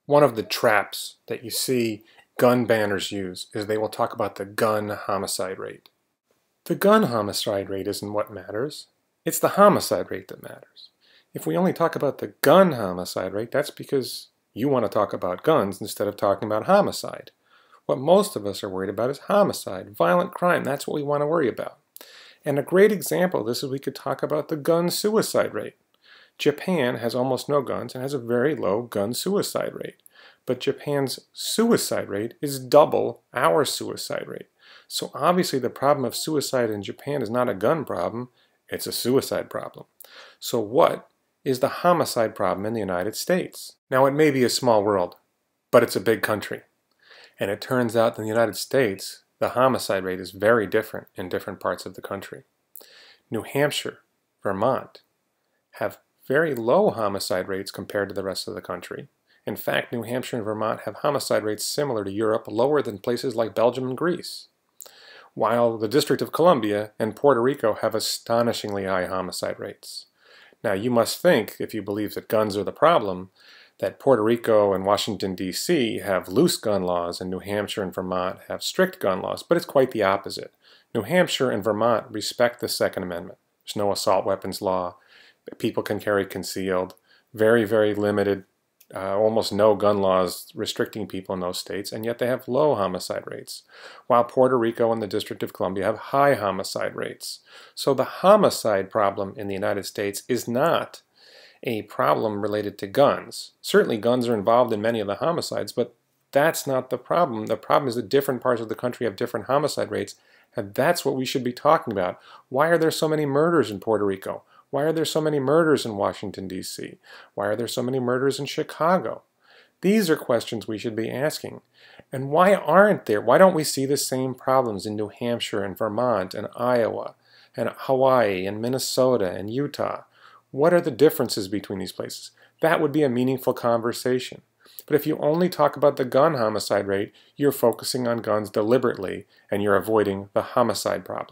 One of the traps that you see gun banners use is they will talk about the gun homicide rate. The gun homicide rate isn't what matters. It's the homicide rate that matters. If we only talk about the gun homicide rate, that's because you want to talk about guns instead of talking about homicide. What most of us are worried about is homicide, violent crime. That's what we want to worry about. And a great example of this is we could talk about the gun suicide rate. Japan has almost no guns and has a very low gun suicide rate. But Japan's suicide rate is double our suicide rate. So obviously the problem of suicide in Japan is not a gun problem, it's a suicide problem. So what is the homicide problem in the United States? Now it may be a small world, but it's a big country. And it turns out in the United States, the homicide rate is very different in different parts of the country. New Hampshire, Vermont have very low homicide rates compared to the rest of the country. In fact, New Hampshire and Vermont have homicide rates similar to Europe, lower than places like Belgium and Greece. While the District of Columbia and Puerto Rico have astonishingly high homicide rates. Now you must think, if you believe that guns are the problem, that Puerto Rico and Washington, D.C. have loose gun laws and New Hampshire and Vermont have strict gun laws, but it's quite the opposite. New Hampshire and Vermont respect the Second Amendment. There's no assault weapons law. People can carry concealed. Very, very limited, almost no gun laws restricting people in those states, and yet they have low homicide rates, while Puerto Rico and the District of Columbia have high homicide rates. So the homicide problem in the United States is not a problem related to guns. Certainly guns are involved in many of the homicides, but that's not the problem. The problem is that different parts of the country have different homicide rates, and that's what we should be talking about. Why are there so many murders in Puerto Rico? Why are there so many murders in Washington, D.C.? Why are there so many murders in Chicago? These are questions we should be asking. And why aren't there? Why don't we see the same problems in New Hampshire and Vermont and Iowa and Hawaii and Minnesota and Utah? What are the differences between these places? That would be a meaningful conversation. But if you only talk about the gun homicide rate, you're focusing on guns deliberately and you're avoiding the homicide problem.